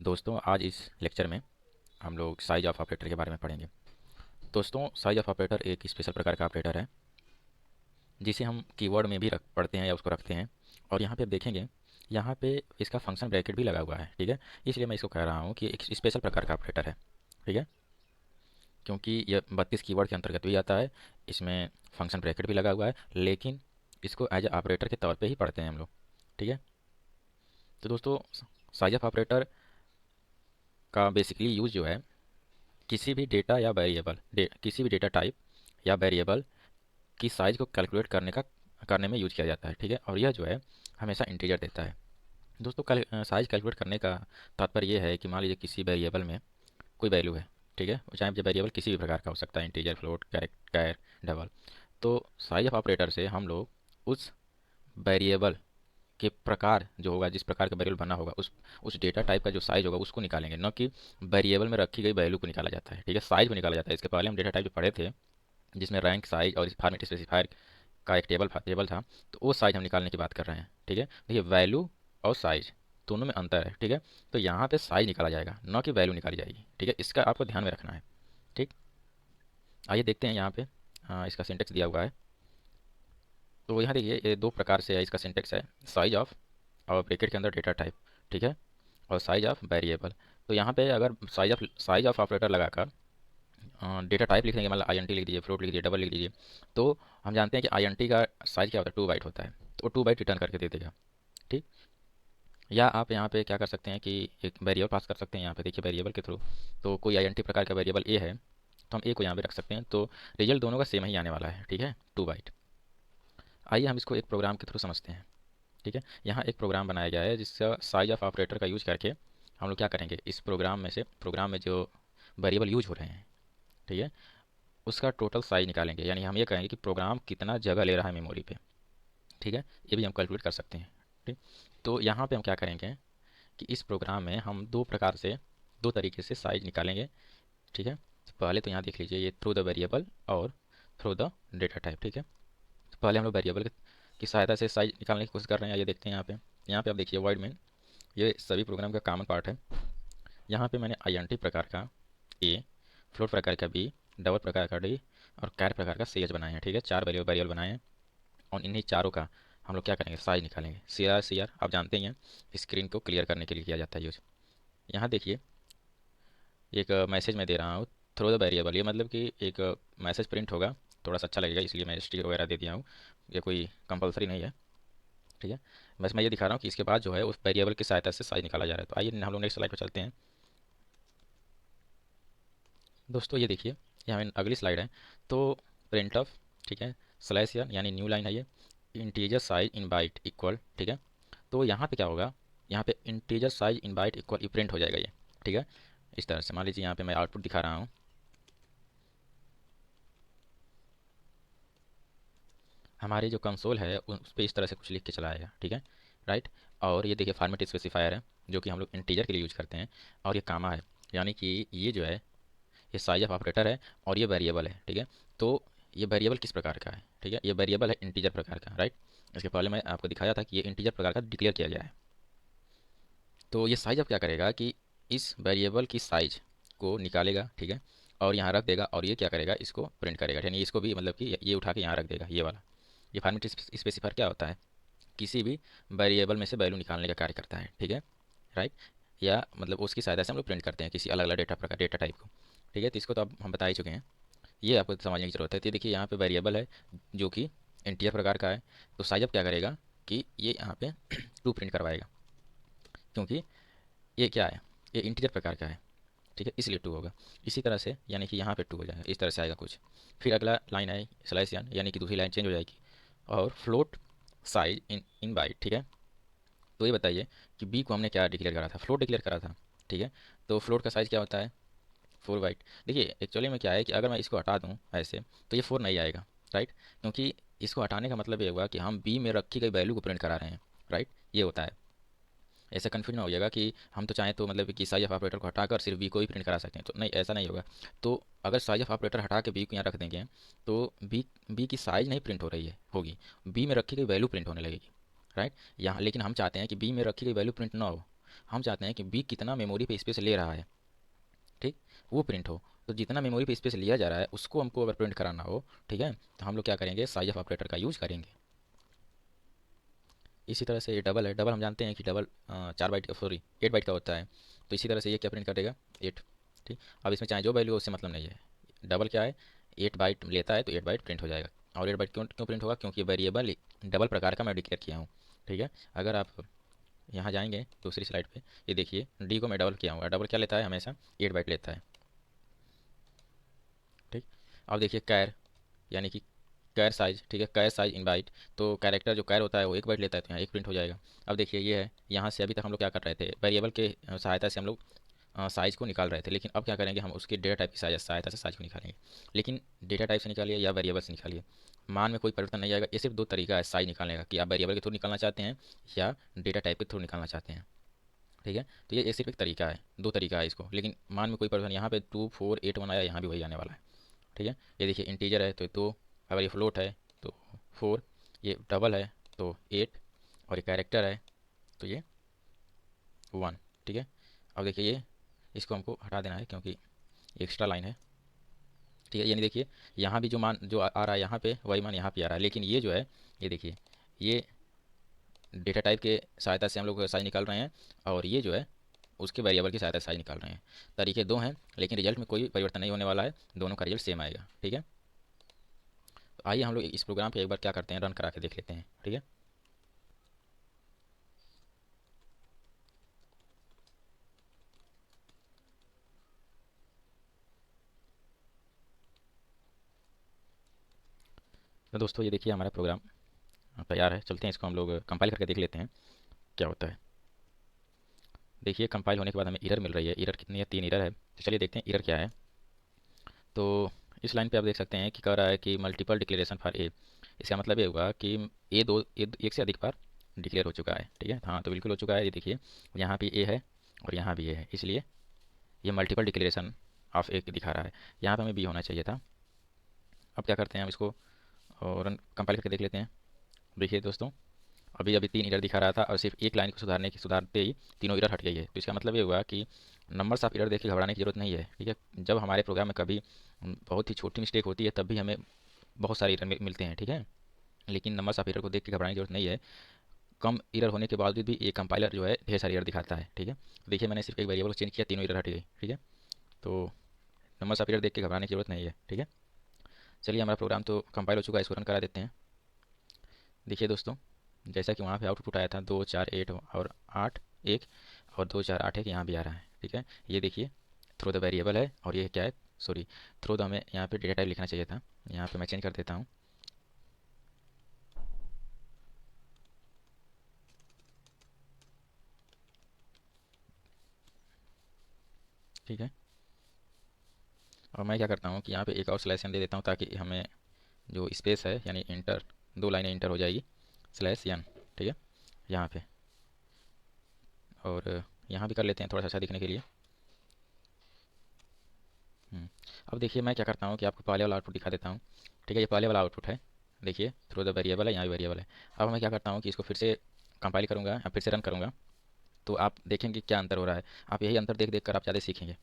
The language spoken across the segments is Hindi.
दोस्तों आज इस लेक्चर में हम लोग साइज ऑफ ऑपरेटर के बारे में पढ़ेंगे। दोस्तों साइज ऑफ ऑपरेटर एक स्पेशल प्रकार का ऑपरेटर है जिसे हम कीवर्ड में भी रख पढ़ते हैं या उसको रखते हैं। और यहाँ पे आप देखेंगे, यहाँ पे इसका फंक्शन ब्रैकेट भी लगा हुआ है, ठीक है। इसलिए मैं इसको कह रहा हूँ कि एक स्पेशल प्रकार का ऑपरेटर है, ठीक है, क्योंकि ये 32 कीवर्ड के अंतर्गत भी आता है। इसमें फंक्शन ब्रैकेट भी लगा हुआ है, लेकिन इसको एज ए ऑपरेटर के तौर पर ही पढ़ते हैं हम लोग, ठीक है। तो दोस्तों साइज ऑफ ऑपरेटर का बेसिकली यूज जो है किसी भी डेटा या वेरिएबल किसी भी डेटा टाइप या वेरिएबल की साइज को कैलकुलेट करने में यूज किया जाता है, ठीक है। और यह जो है हमेशा इंटीजर देता है। दोस्तों साइज कैलकुलेट करने का तात्पर्य यह है कि मान लीजिए किसी वेरिएबल में कोई वैल्यू है, ठीक है, चाहे जब वेरिएबल किसी भी प्रकार का हो सकता है, इंटीजर, फ्लोट, कैर, डबल। तो साइज ऑफ ऑपरेटर से हम लोग उस वेरिएबल के प्रकार जो होगा, जिस प्रकार का वेरिएबल बना होगा, उस डेटा टाइप का जो साइज होगा उसको निकालेंगे, न कि वेरिएबल में रखी गई वैल्यू को निकाला जाता है, ठीक है। साइज को निकाला जाता है। इसके पहले हम डेटा टाइप जो पढ़े थे जिसमें रैंक, साइज और फॉर्मेट स्पेसिफायर का एक टेबल था, तो वो साइज हम निकालने की बात कर रहे हैं, ठीक है। देखिए वैल्यू और साइज दोनों में अंतर है, ठीक है। तो यहाँ पे साइज निकाला जाएगा, न कि वैल्यू निकाली जाएगी, ठीक है। इसका आपको ध्यान में रखना है, ठीक। आइए देखते हैं यहाँ पे। इसका सिंटेक्स दिया हुआ है। तो यहाँ देखिए ये दो प्रकार से है, इसका सिंटेक्स है साइज ऑफ और ब्रैकेट के अंदर डेटा टाइप, ठीक है, और साइज ऑफ वेरिएबल। तो यहाँ पे अगर साइज ऑफ ऑपरेटर लगाकर डेटा टाइप लिख देंगे, मतलब आईएनटी लिख दीजिए, फ्लोट लिख दीजिए, डबल लिख दीजिए, तो हम जानते हैं कि आईएनटी का साइज क्या होता है, 2 बाइट होता है, तो वो 2 बाइट रिटर्न करके दे देगा, ठीक। या आप यहाँ पे क्या कर सकते हैं कि एक वेरिएबल पास कर सकते हैं। यहाँ पे देखिए वेरिएबल के थ्रू, तो कोई आईएनटी प्रकार का वेरिएबल ए है तो हम ए को यहाँ पे रख सकते हैं, तो रिजल्ट दोनों का सेम ही आने वाला है, ठीक है, 2 बाइट। आइए हम इसको एक प्रोग्राम के थ्रू समझते हैं, ठीक है। यहाँ एक प्रोग्राम बनाया गया है जिसका साइज ऑफ ऑपरेटर का यूज करके हम लोग क्या करेंगे, इस प्रोग्राम में जो वेरिएबल यूज हो रहे हैं, ठीक है, उसका टोटल साइज निकालेंगे। यानी हम ये कहेंगे कि प्रोग्राम कितना जगह ले रहा है मेमोरी पे, ठीक है। ये भी हम कैलकुलेट कर सकते हैं, ठीक। तो यहाँ पे हम क्या करेंगे कि इस प्रोग्राम में हम दो तरीके से साइज निकालेंगे, ठीक है। तो पहले तो यहाँ देख लीजिए, ये थ्रू द वेरिएबल और थ्रू द डेटा टाइप, ठीक है। तो पहले हम लोग वेरिएबल की सहायता से साइज निकालने की कोशिश कर रहे हैं। ये देखते हैं यहाँ पे आप देखिए वर्ड में ये सभी प्रोग्राम का कॉमन पार्ट है। यहाँ पे मैंने आईएनटी प्रकार का ए, फ्लोट प्रकार का बी, डबल प्रकार का डी और कैर प्रकार का सी एच बनाए हैं, ठीक है। 4 वेरिएबल बनाए हैं और इन्हीं चारों का हम लोग क्या करेंगे, साइज निकालेंगे। सी आर आप जानते ही हैं, स्क्रीन को क्लियर करने के लिए किया जाता है यूज। यहाँ देखिए एक मैसेज मैं दे रहा हूँ थ्रू द वेरिएबल, ये मतलब कि एक मैसेज प्रिंट होगा, थोड़ा सा अच्छा लगेगा इसलिए मैं स्टिकर वगैरह दे दिया हूँ। ये कोई कंपलसरी नहीं है, ठीक है। बस मैं ये दिखा रहा हूँ कि इसके बाद जो है उस वेरिएबल की सहायता से साइज निकाला जा रहा है। तो आइए हम लोग नेक्स्ट स्लाइड पर चलते हैं। दोस्तों ये देखिए, ये हमें अगली स्लाइड है। तो प्रिंट ऑफ, ठीक है, स्लैश यानी न्यू लाइन है ये, integer size in byte equal, ठीक है। तो यहाँ पे क्या होगा, यहाँ पे integer size in byte equal print हो जाएगा ये, ठीक है। इस तरह से मान लीजिए यहाँ पे मैं आउटपुट दिखा रहा हूँ, हमारी जो कंसोल है उस पर इस तरह से कुछ लिख के चला आएगा, ठीक है, राइट। और ये देखिए फॉर्मेट स्पेसिफायर है जो कि हम लोग इंटीजर के लिए यूज करते हैं, और ये कामा है, यानी कि ये जो है ये साइज ऑफ ऑपरेटर है और ये वेरिएबल है, ठीक है। तो ये वेरिएबल किस प्रकार का है, ठीक है, ये वेरिएबल है इंटीजर प्रकार का, राइट। इसके पहले मैं आपको दिखाया था कि ये इंटीजर प्रकार का डिक्लेयर किया गया है। तो ये साइज अब क्या करेगा कि इस वेरिएबल की साइज को निकालेगा, ठीक है, और यहाँ रख देगा, और ये क्या करेगा, इसको प्रिंट करेगा, यानी इसको भी मतलब कि ये उठा के यहाँ रख देगा, ये वाला। ये फॉर्मेट स्पेसिफायर क्या होता है, किसी भी वेरिएबल में से वैल्यू निकालने का कार्य करता है, ठीक है, राइट। या मतलब उसकी सहायता से हम लोग प्रिंट करते हैं किसी अलग अलग डेटा टाइप को, ठीक है। तो इसको तो अब हम बता ही चुके हैं, ये आपको समझने की जरूरत है। तो देखिए यहाँ पे वेरिएबल है जो कि इंटीजर प्रकार का है, तो साइज अब क्या करेगा कि ये यहाँ पे टू प्रिंट करवाएगा, क्योंकि ये क्या है, ये इंटीजर प्रकार का है, ठीक है, इसलिए 2 होगा। इसी तरह से यानी कि यहाँ पे 2 हो जाएगा, इस तरह से आएगा कुछ। फिर अगला लाइन है स्लैश यानी कि दूसरी लाइन चेंज हो जाएगी, और फ्लोट साइज इन बाइट, ठीक है। तो ये बताइए कि बी को हमने क्या डिक्लेयर करा था, फ्लोट डिक्लेयर करा था, ठीक है। तो फ्लोट का साइज़ क्या होता है, 4 बाइट। देखिए एक्चुअली में क्या है कि अगर मैं इसको हटा दूँ ऐसे तो ये 4 नहीं आएगा, राइट, क्योंकि इसको हटाने का मतलब ये होगा कि हम बी में रखी गई वैल्यू को प्रिंट करा रहे हैं, राइट, ये होता है। ऐसा कन्फ्यूजन हो जाएगा कि हम तो चाहें तो मतलब कि साइज ऑफ ऑपरेटर को हटाकर सिर्फ बी को ही प्रिंट करा सकते हैं, तो नहीं, ऐसा नहीं होगा। तो अगर साइज ऑफ ऑपरेटर हटा के बी को यहाँ रख देंगे तो बी की साइज नहीं प्रिंट हो रही है, होगी, बी में रखी गई वैल्यू प्रिंट होने लगेगी, राइट। यहाँ लेकिन हम चाहते हैं कि बी में रखी गई वैल्यू प्रिंट ना हो, हम चाहते हैं कि बी कितना मेमोरी पे स्पेस ले रहा है, ठीक, वो प्रिंट हो। तो जितना मेमोरी पे स्पेस लिया जा रहा है उसको हमको अगर प्रिंट कराना हो, ठीक है, तो हम लोग क्या करेंगे, साइज ऑफ ऑपरेटर का यूज करेंगे। इसी तरह से ये डबल है, डबल हम जानते हैं कि डबल 4 बाइट का, सॉरी 8 बाइट का होता है। तो इसी तरह से ये क्या प्रिंट करेगा, 8, ठीक। अब इसमें चाहे जो वैल्यू हो उससे मतलब नहीं है, डबल क्या है, 8 बाइट लेता है तो 8 बाइट प्रिंट हो जाएगा। और 8 बाइट क्यों क्यों प्रिंट होगा, क्योंकि वेरिएबल डबल प्रकार का मैं डिक्लेयर किया हूँ, ठीक है। अगर आप यहाँ जाएंगे दूसरी स्लाइड पे, ये देखिए डी को मैं डबल किया हूँ, डबल क्या लेता है, हमेशा 8 बाइट लेता है, ठीक। अब देखिए कैर, यानी कि कैर साइज, ठीक है, कैर साइज इन बाइट, तो कैरेक्टर जो कैर होता है वो 1 बाइट लेता है, तो यहाँ 1 प्रिंट हो जाएगा। अब देखिए ये है, यहाँ से अभी तक हम लोग क्या कर रहे थे, वेरिएबल के सहायता से हम लोग साइज़ को निकाल रहे थे, लेकिन अब क्या करेंगे, हम उसके डेटा टाइप की सहायता से साइज को निकालेंगे। लेकिन डेटा टाइप से निकालिए या वेरिएबल से निकालिए, मान में कोई परिवर्तन नहीं आएगा। ये सिर्फ दो तरीका है साइज निकालने का, कि आप वेरिएबल के थ्रू निकालना चाहते हैं या डेटा टाइप के थ्रू निकालना चाहते हैं, ठीक है। तो ये सिर्फ एक तरीका है, दो तरीका है इसको, लेकिन मान में कोई परिवर्तन, यहाँ पे 2 4 8 1 आया, यहाँ भी वही आने वाला है, ठीक है। ये देखिए इंटीजर है तो 2, अगर ये फ्लोट है तो 4, ये डबल है तो 8, और ये कैरेक्टर है तो ये 1, ठीक है। अब देखिए ये, इसको हमको हटा देना है क्योंकि एक्स्ट्रा लाइन है, ठीक है। यानी देखिए यहाँ भी जो मान जो आ रहा है यहाँ पे, वही मान यहाँ पे आ रहा है, लेकिन ये जो है, ये देखिए ये डेटा टाइप के सहायता से हम लोग साइज निकाल रहे हैं, और ये जो है उसके वेरिएबल की सहायता से साइज निकाल रहे हैं। तरीके दो हैं, लेकिन रिजल्ट में कोई परिवर्तन नहीं होने वाला है, दोनों का रिजल्ट सेम आएगा, ठीक है। तो आइए हम लोग इस प्रोग्राम पे एक बार क्या करते हैं, रन करा के देख लेते हैं, ठीक है। तो दोस्तों ये देखिए हमारा प्रोग्राम तैयार है, चलते हैं इसको हम लोग कंपाइल करके देख लेते हैं क्या होता है। देखिए कंपाइल होने के बाद हमें एरर मिल रही है, एरर कितनी है, 3 एरर है। तो चलिए देखते हैं एरर क्या है। तो इस लाइन पे आप देख सकते हैं कि कह रहा है कि मल्टीपल डिक्लेरेशन फॉर ए। इसका मतलब ये होगा कि एक से अधिक बार डिक्लेयर हो चुका है, ठीक है। हाँ तो बिल्कुल हो चुका है, ये देखिए यहाँ भी ए है और यहाँ भी ए है, इसलिए ये मल्टीपल डिक्लेरेशन ऑफ ए दिखा रहा है। यहाँ पर हमें बी होना चाहिए था। अब क्या करते हैं, हम इसको और रन कंपाइल करके देख लेते हैं। देखिए दोस्तों अभी अभी 3 एरर दिखा रहा था, और सिर्फ एक लाइन को सुधारते ही तीनों एरर हट गई है। तो इसका मतलब ये हुआ कि नंबर्स ऑफ एरर देख के घबराने की जरूरत नहीं है, ठीक है। जब हमारे प्रोग्राम में कभी बहुत ही छोटी मिस्टेक होती है तब भी हमें बहुत सारे एरर मिलते हैं, ठीक है। लेकिन नंबर्स ऑफ एरर को देख के घबराने की जरूरत नहीं है। कम एरर होने के बावजूद भी ये कंपाइलर जो है ढेर सारी एरर दिखाता है, ठीक है। देखिए मैंने सिर्फ एक वेरिएबल को चेंज किया, तीनों एरर हट गई, ठीक है। तो नंबर्स ऑफ एरर देख के घबराने की जरूरत नहीं है, ठीक है। चलिए हमारा प्रोग्राम तो कंपाइल हो चुका है, इसको रन करा देते हैं। देखिए दोस्तों जैसा कि वहाँ पे आउटपुट आया था 2 4 8 और 8 1, और 2 4 8 1 यहाँ भी आ रहा है, ठीक है। ये देखिए थ्रो द वेरिएबल है, और ये क्या है, सॉरी थ्रो द, हमें यहाँ पे डेटा टाइप लिखना चाहिए था, यहाँ पे मैं चेंज कर देता हूँ। ठीक है, और मैं क्या करता हूँ कि यहाँ पे एक और स्लैश एन दे देता हूँ, ताकि हमें जो स्पेस है यानी इंटर, 2 लाइनें इंटर हो जाएगी, स्लैश एन, ठीक है यहाँ पे। और यहाँ भी कर लेते हैं थोड़ा सा अच्छा दिखने के लिए। अब देखिए मैं क्या करता हूँ कि आपको पहले वाला आउटपुट दिखा देता हूँ, ठीक है। ये पहले वाला आउटपुट है, देखिए थ्रू द वेरिएबल है, यहाँ भी वेरिएबल है। अब मैं क्या करता हूँ कि इसको फिर से कंपाइल करूँगा या फिर से रन करूँगा, तो आप देखेंगे क्या अंतर हो रहा है। आप यही अंतर देख देख कर आप ज़्यादा सीखेंगे,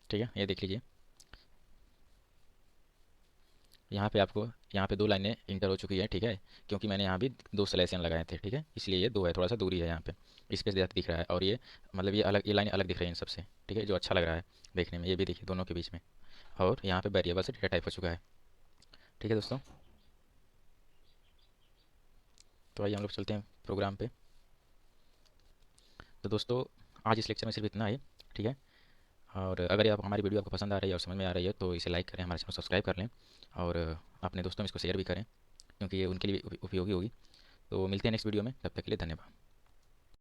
ठीक है। ये देख लीजिए यहाँ पे आपको, यहाँ पे 2 लाइनें इंटर हो चुकी है, ठीक है, क्योंकि मैंने यहाँ भी 2 स्लैशन लगाए थे, ठीक है, इसलिए ये 2 है, थोड़ा सा दूरी है यहाँ पे, स्पेस ज़्यादा दिख रहा है। और ये मतलब ये अलग, ये लाइन अलग दिख रही है इन सबसे, ठीक है, जो अच्छा लग रहा है देखने में। ये भी देखिए दोनों के बीच में, और यहाँ पे वेरिएबल से डेटा टाइप हो चुका है, ठीक है दोस्तों। तो आइए हम लोग चलते हैं प्रोग्राम पे। तो दोस्तों आज इस लेक्चर में सिर्फ इतना ही, ठीक है। और अगर आप हमारी वीडियो आपको पसंद आ रही है और समझ में आ रही है तो इसे लाइक करें, हमारे चैनल को सब्सक्राइब कर लें, और अपने दोस्तों में इसको शेयर भी करें, क्योंकि ये उनके लिए भी उपयोगी होगी। तो मिलते हैं नेक्स्ट वीडियो में, तब तक के लिए धन्यवाद।